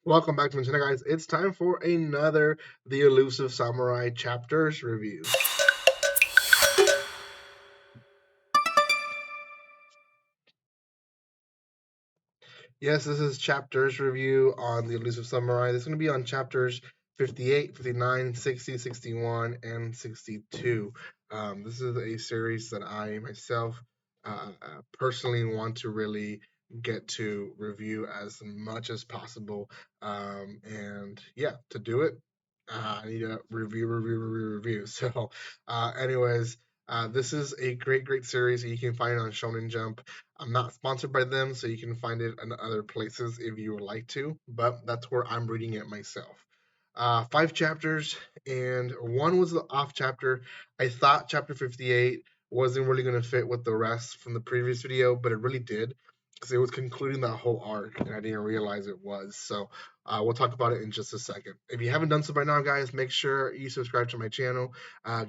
Welcome back to my channel, guys. It's time for another The Elusive Samurai chapters review. Yes, this is chapters review on The Elusive Samurai. This is going to be on chapters 58, 59, 60, 61, and 62. This is a series that I myself personally want to really get to review as much as possible. And yeah, to do it, I need to review. So, anyways, this is a great series. You can find it on Shonen Jump. I'm not sponsored by them, so you can find it in other places if you would like to, but that's where I'm reading it myself. Five chapters, and one was the off chapter. I thought chapter 58 wasn't really going to fit with the rest from the previous video, but it really did because it was concluding that whole arc, and I didn't realize it was. So we'll talk about it in just a second. If you haven't done so by now, guys, make sure you subscribe to my channel.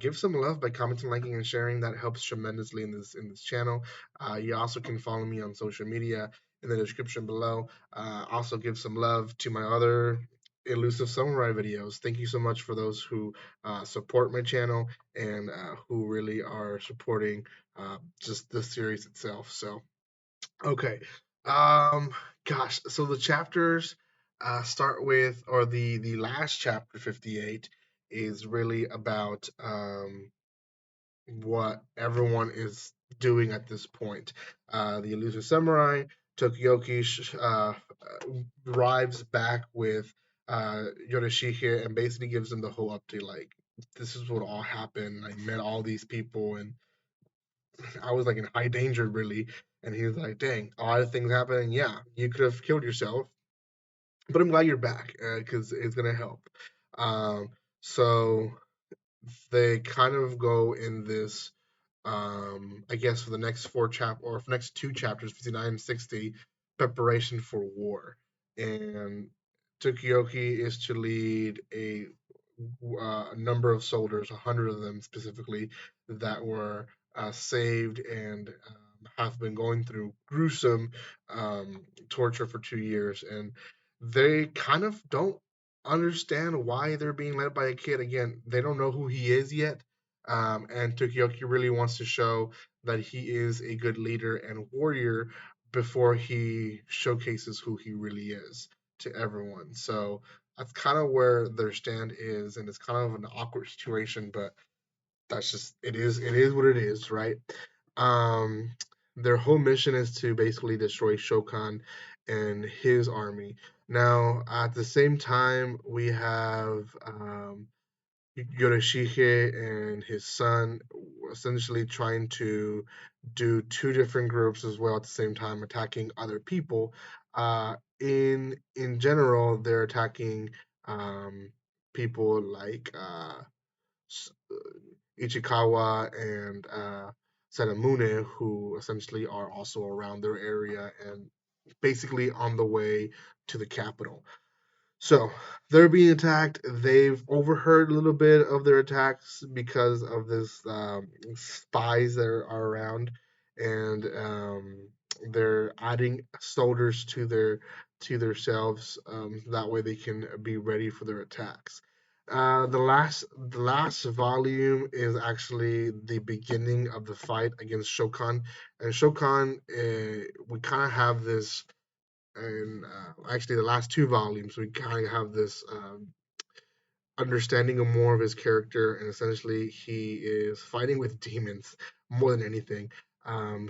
Give some love by commenting, liking, and sharing. That helps tremendously in this channel. You also can follow me on social media in the description below. Also, give some love to my other Elusive Samurai videos. Thank you so much for those who support my channel and who really are supporting just the series itself. So, okay. Um, gosh, so the chapters start with, or the last chapter 58 is really about what everyone is doing at this point. The Elusive Samurai, Tokyoki arrives back with Yorishige and basically gives them the whole update like, this is what all happened. I met all these people and I was like in high danger, really. And he was like, dang, a lot of things happened. Yeah, you could have killed yourself, but I'm glad you're back because it's going to help. Um, so they kind of go in this I guess for the next or for next two chapters, 59 and 60, preparation for war. And Tokioki is to lead a number of soldiers, 100 of them specifically, that were saved and have been going through gruesome torture for 2 years. And they kind of don't understand why they're being led by a kid. Again, they don't know who he is yet. And Tokioki really wants to show that he is a good leader and warrior before he showcases who he really is to everyone. So that's kind of where their stand is, and it's kind of an awkward situation, but that's just it is what it is, right? Um, their whole mission is to basically destroy Shokan and his army. Now, at the same time, we have Yorishige and his son essentially trying to do two different groups as well at the same time, attacking other people. In general, they're attacking um, people like Ichikawa and Sedamune, who essentially are also around their area and basically on the way to the capital. So they're being attacked. They've overheard a little bit of their attacks because of this spies that are around, and they're adding soldiers to themselves. That way they can be ready for their attacks. The last volume is actually the beginning of the fight against Shokan, and Shokan. We kind of have this and actually the last two volumes we kind of have this understanding of more of his character, and essentially he is fighting with demons more than anything.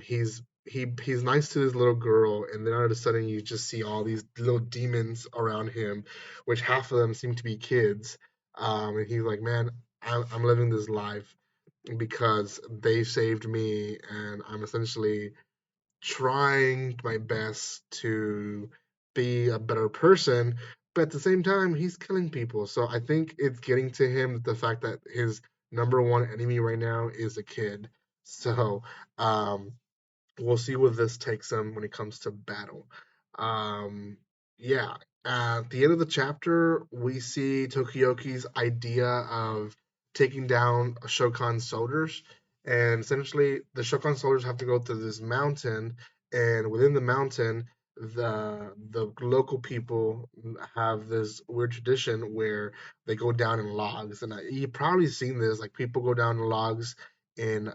He's nice to this little girl, and then all of a sudden you just see all these little demons around him, which half of them seem to be kids. And he's like, man, I'm living this life because they saved me, and I'm essentially trying my best to be a better person, but at the same time, he's killing people. So I think it's getting to him the fact that his number one enemy right now is a kid. So um, we'll see where this takes him when it comes to battle. Um, yeah, at the end of the chapter, we see Tokioki's idea of taking down Shokan's soldiers. And essentially, the Shokan soldiers have to go to this mountain, and within the mountain, the local people have this weird tradition where they go down in logs, and you probably seen this. Like people go down in logs in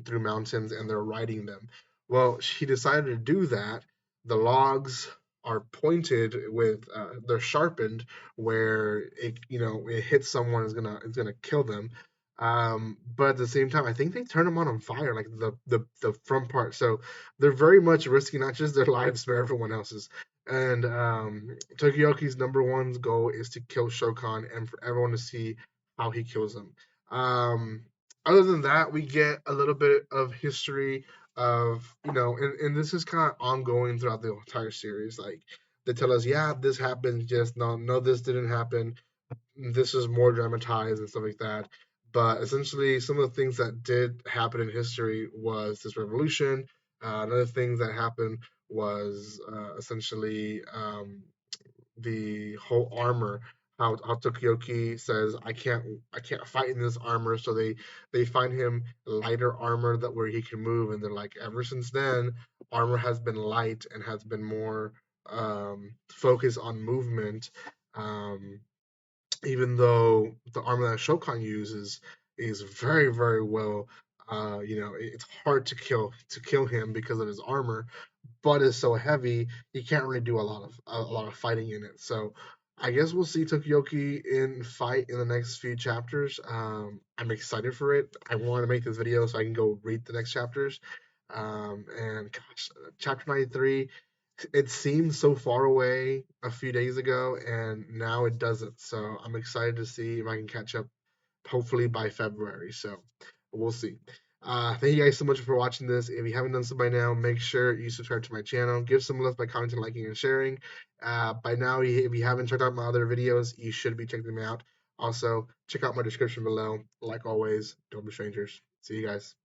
through mountains, and they're riding them. Well, she decided to do that. The logs are pointed with they're sharpened where it hits someone is gonna kill them. But at the same time, I think they turn them on fire, like the front part. So they're very much risking not just their lives but everyone else's. And Tokioki's number one goal is to kill Shokan and for everyone to see how he kills him. Um, Other than that, we get a little bit of history of and this is kind of ongoing throughout the entire series. Like they tell us, yeah, this happened, just no, this didn't happen. This is more dramatized and stuff like that. But essentially, some of the things that did happen in history was this revolution. Another thing that happened was essentially the whole armor. How Tokioki says, I can't fight in this armor, so they find him lighter armor that where he can move, and they're like, ever since then, armor has been light and has been more focused on movement. Um, Even though the armor that Shokan uses is very, very well, it's hard to kill him because of his armor, but it's so heavy he can't really do a lot of fighting in it. So I guess we'll see Tokioki in fight in the next few chapters. I'm excited for it. I want to make this video so I can go read the next chapters. And gosh, chapter 93, it seemed so far away a few days ago, and now it doesn't. So I'm excited to see if I can catch up, hopefully by February. So we'll see. Thank you guys so much for watching this. If you haven't done so by now, make sure you subscribe to my channel. Give some love by commenting, liking, and sharing. By now, if you haven't checked out my other videos, you should be checking them out. Also, check out my description below. Like always, don't be strangers. See you guys.